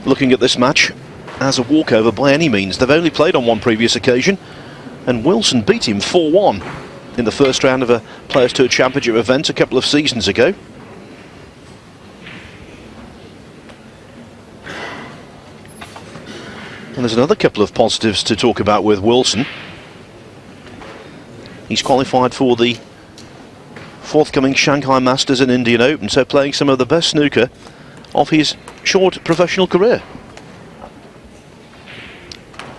looking at this match as a walkover by any means. They've only played on one previous occasion, and Wilson beat him 4-1 in the first round of a Players Tour Championship event a couple of seasons ago. And there's another couple of positives to talk about with Wilson. He's qualified for the forthcoming Shanghai Masters and Indian Open, so playing some of the best snooker of his short professional career.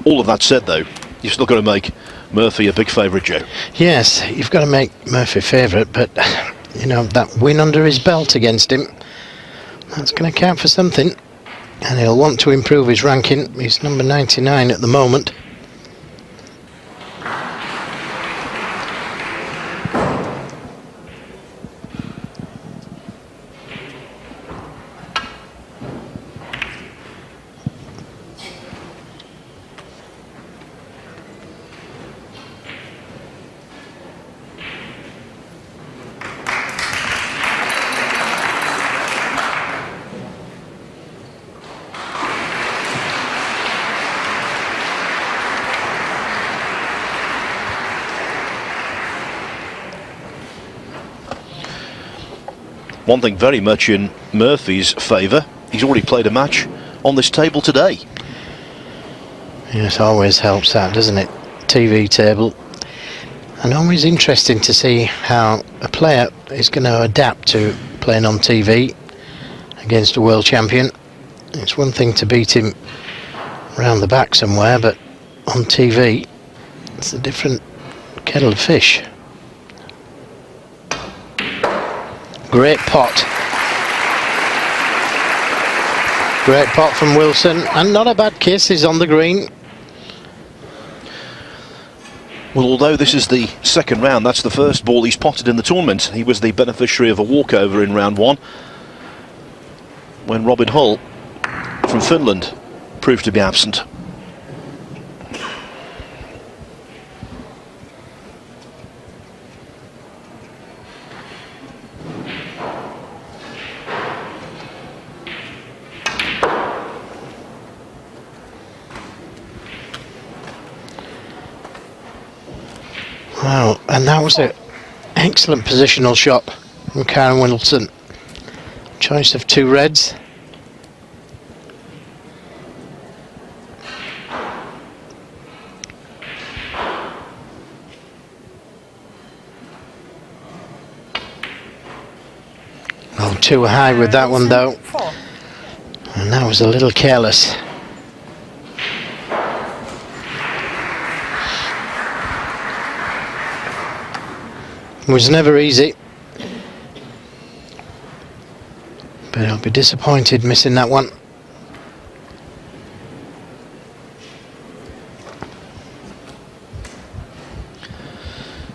All of that said, though, you've still got to make Murphy a big favourite, Joe. Yes, you've got to make Murphy favourite, but, you know, that win under his belt against him, that's going to count for something. And he'll want to improve his ranking. He's number 99 at the moment. One thing very much in Murphy's favour, he's already played a match on this table today. Yes, always helps that, doesn't it? TV table. And always interesting to see how a player is going to adapt to playing on TV against a world champion. It's one thing to beat him round the back somewhere, but on TV it's a different kettle of fish. Great pot. Great pot from Wilson, and not a bad kiss. He's on the green. Well, although this is the second round, that's the first ball he's potted in the tournament. He was the beneficiary of a walkover in round one when Robin Hull from Finland proved to be absent. Wow, and that was an excellent positional shot from Kyren Wilson. Choice of two reds. Oh, too high with that one though. And that was a little careless. It was never easy, but I'll be disappointed missing that one.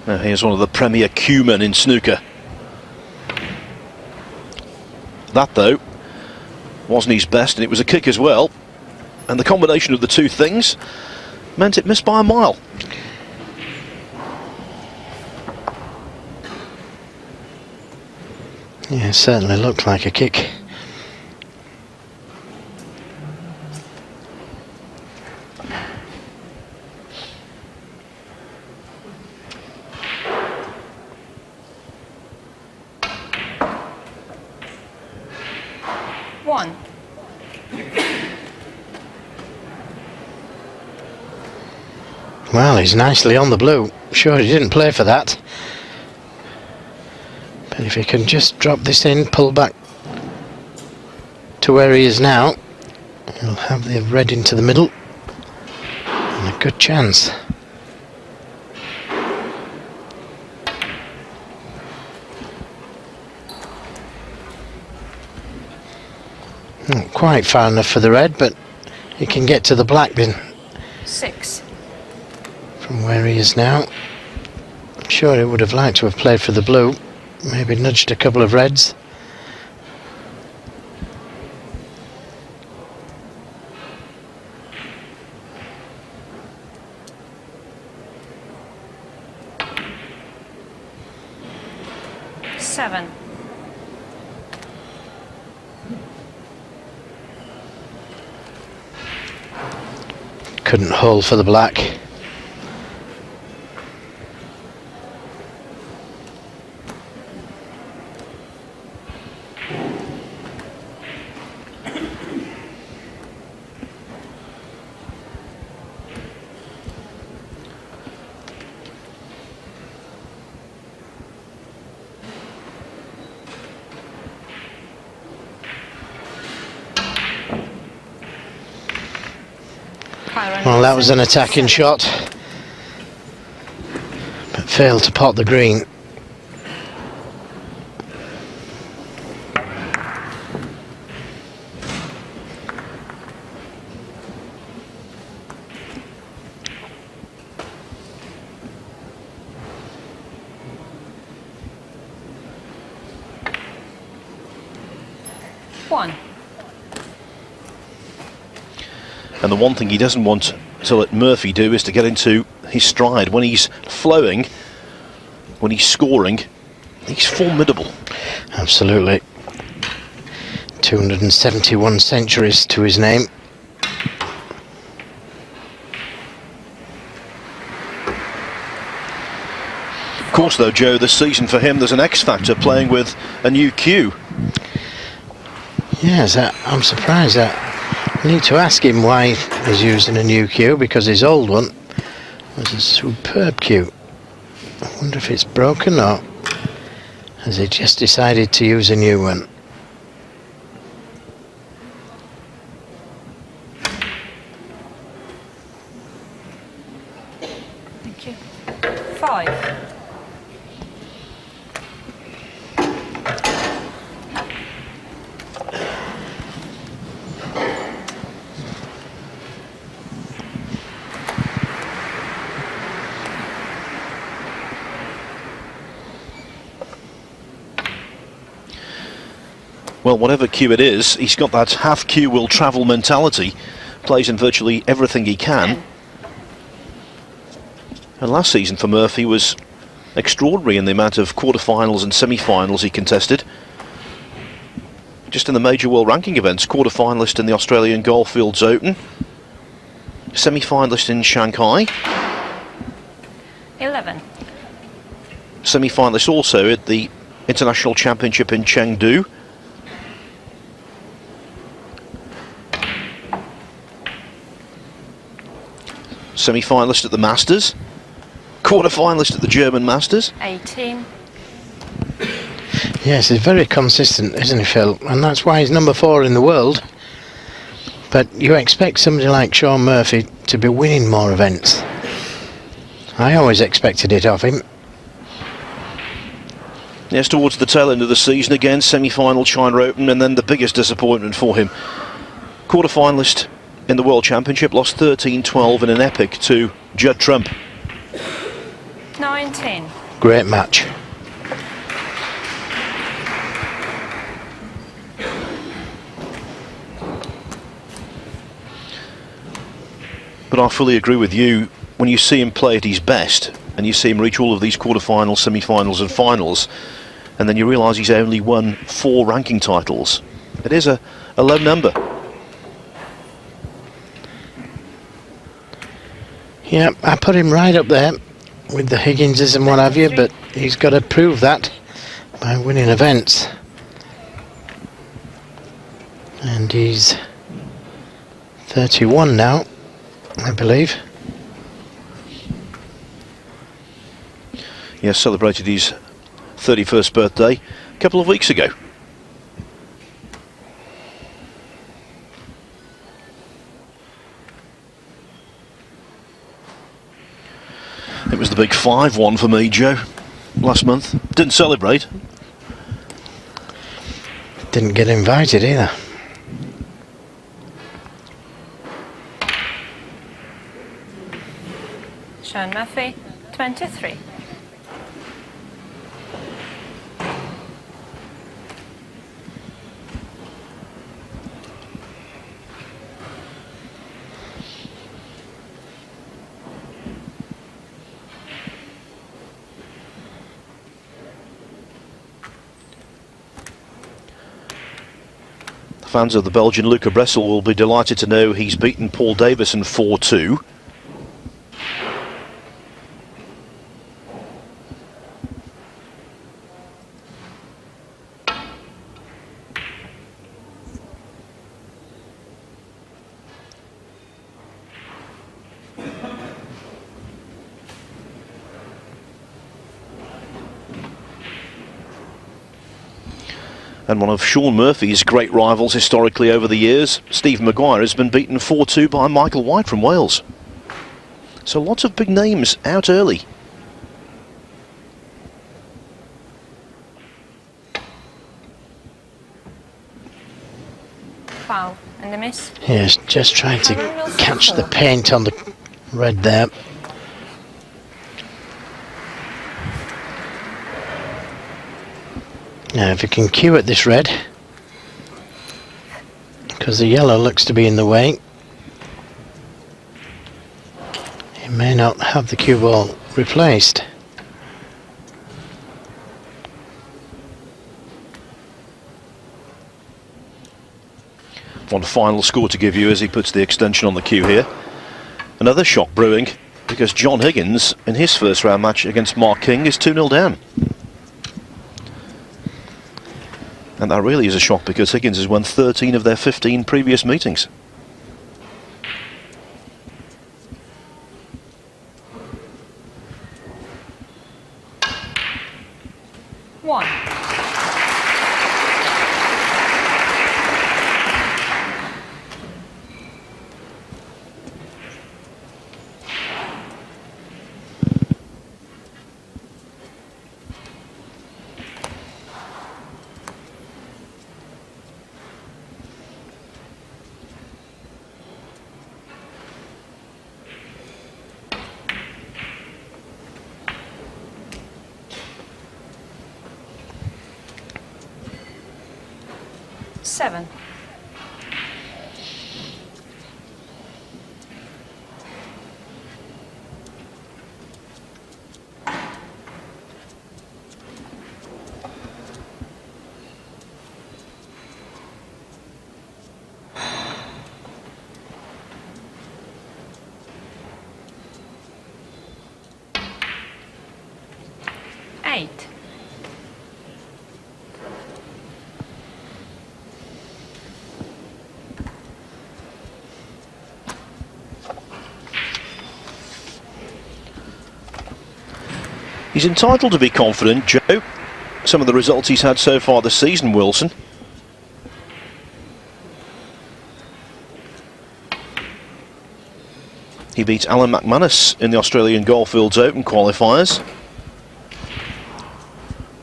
Now here's one of the premier Q-men in snooker. That, though, wasn't his best, and it was a kick as well. And the combination of the two things meant it missed by a mile. Yeah, it certainly looked like a kick. One. Well, he's nicely on the blue. Sure, he didn't play for that. But if he can just drop this in, pull back to where he is now, he'll have the red into the middle. And a good chance. Not quite far enough for the red, but he can get to the black then. 6. From where he is now. I'm sure he would have liked to have played for the blue. Maybe nudged a couple of reds. Seven. couldn't hole for the black. Well, that was an attacking shot, but failed to pot the green. And the one thing he doesn't want to let Murphy do is to get into his stride. When he's flowing, when he's scoring, he's formidable. Absolutely. 271 centuries to his name. Of course, though, Joe, this season for him, there's an X factor playing with a new cue. Yes, I'm surprised that. I need to ask him why he's using a new cue, because his old one was a superb cue. I wonder if it's broken or has he just decided to use a new one? Thank you. 5. Well, whatever cue it is, he's got that half cue will travel mentality. Plays in virtually everything he can. And last season for Murphy was extraordinary in the amount of quarterfinals and semi-finals he contested. Just in the major world ranking events, quarter-finalist in the Australian Goldfields Open, semi-finalist in Shanghai, 11. Semi-finalist also at the International Championship in Chengdu. Semi-finalist at the Masters, quarter-finalist at the German Masters. 18. Yes, he's very consistent, isn't he, Phil? And that's why he's number 4 in the world. But you expect somebody like Shaun Murphy to be winning more events. I always expected it of him. Yes, towards the tail end of the season again, semi-final China Open, and then the biggest disappointment for him. Quarter-finalist in the World Championship, lost 13-12 in an epic to Judd Trump. 19. Great match. But I fully agree with you, when you see him play at his best, and you see him reach all of these quarter-finals, semi-finals and finals, and then you realise he's only won 4 ranking titles. It is a low number. Yeah, I put him right up there with the Higginses and what have you, but he's got to prove that by winning events. And he's 31 now, I believe. Yes, celebrated his 31st birthday a couple of weeks ago. It was the big 5-1 for me, Joe, last month. Didn't celebrate. Didn't get invited either. Shaun Murphy, 23. Fans of the Belgian Luca Bressel will be delighted to know he's beaten Paul Davison 4-2. And one of Shaun Murphy's great rivals historically over the years, Steve Maguire, has been beaten 4-2 by Michael White from Wales. So lots of big names out early. Foul and a miss. Yes, just trying to catch the paint on the red there. Now if you can cue at this red, because the yellow looks to be in the way, it may not have the cue ball replaced. One final score to give you as he puts the extension on the cue here. Another shock brewing because John Higgins in his first round match against Mark King is 2-0 down. And that really is a shock because Higgins has won 13 of their 15 previous meetings. One. Seven. Eight. He's entitled to be confident, Joe. Some of the results he's had so far this season, Wilson. He beat Alan McManus in the Australian Goldfields Open qualifiers.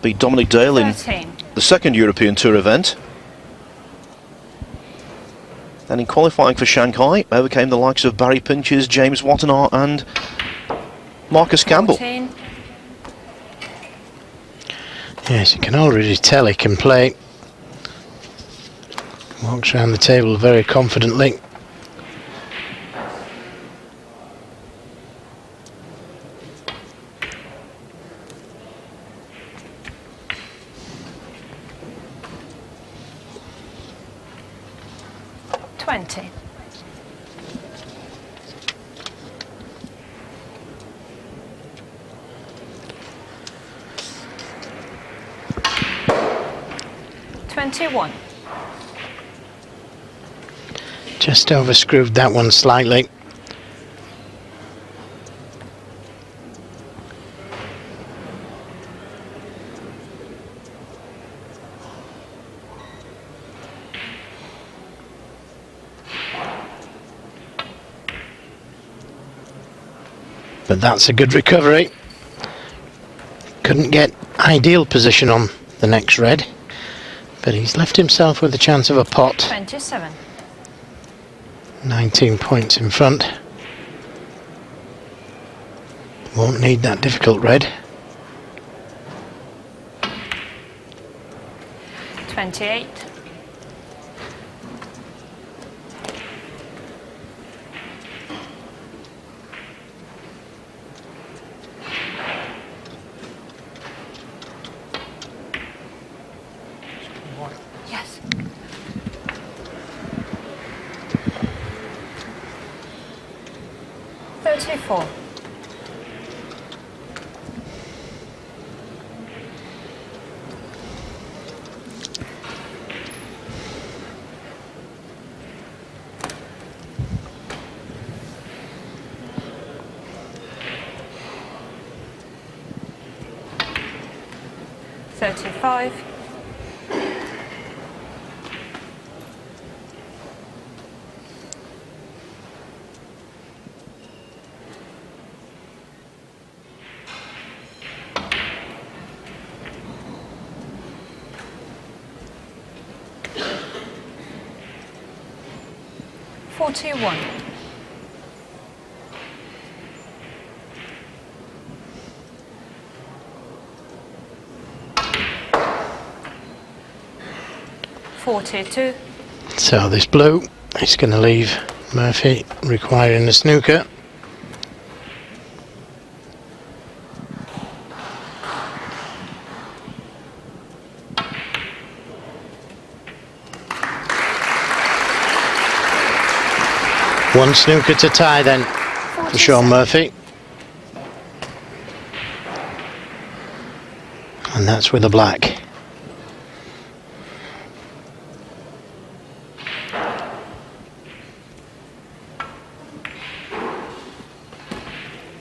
Beat Dominic Dale in 13. the second European Tour event. And in qualifying for Shanghai, overcame the likes of Barry Pinches, James Wattenaar and Marcus Campbell. 14. Yes, you can already tell he can play. Walks around the table very confidently. Twenty. One. Just overscrewed that one slightly. But that's a good recovery. Couldn't get ideal position on the next red. But he's left himself with a chance of a pot. 27. 19 points in front. Won't need that difficult red. 28. Yes. 34. 35. 41. 42. So this blue is going to leave Murphy requiring the snooker. One snooker to tie then for Shaun Murphy. And that's with a black.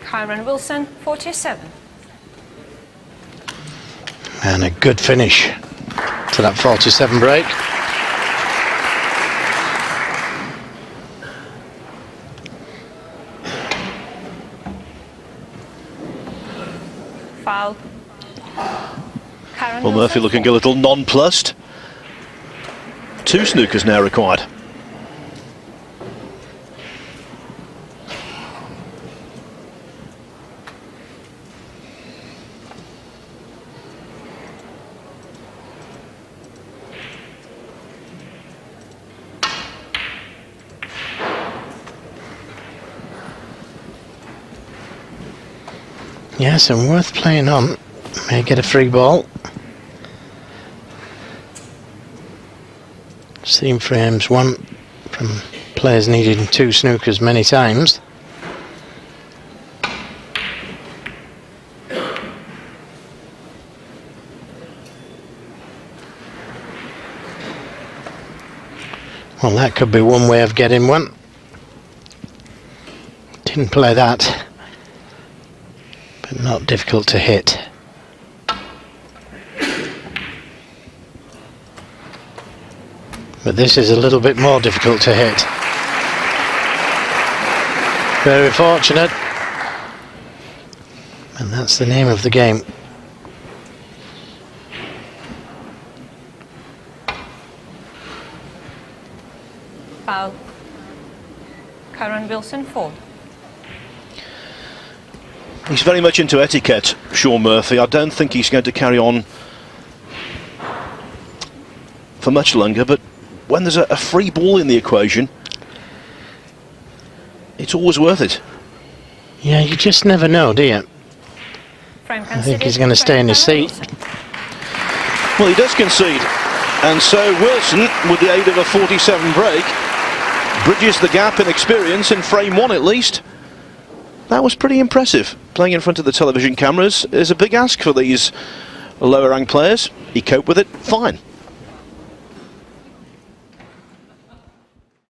Kyren Wilson, 47. And a good finish to that 47 break. Foul. Kyren Well, Murphy looking a little nonplussed. 2 snookers now required. Yes, and worth playing on. May get a free ball. Seen frames one from players needing 2 snookers many times. Well, that could be one way of getting one. Didn't play that. But not difficult to hit. But this is a little bit more difficult to hit. Very fortunate. And that's the name of the game. Foul. Kyren Wilson, 4. He's very much into etiquette, Shaun Murphy. I don't think he's going to carry on for much longer, but when there's a free ball in the equation, it's always worth it. Yeah, you just never know, do you? I think he's going to stay in his seat. Well, he does concede. And so Wilson, with the aid of a 47 break, bridges the gap in experience in frame 1 at least. That was pretty impressive. Playing in front of the television cameras is a big ask for these lower ranked players. He coped with it fine.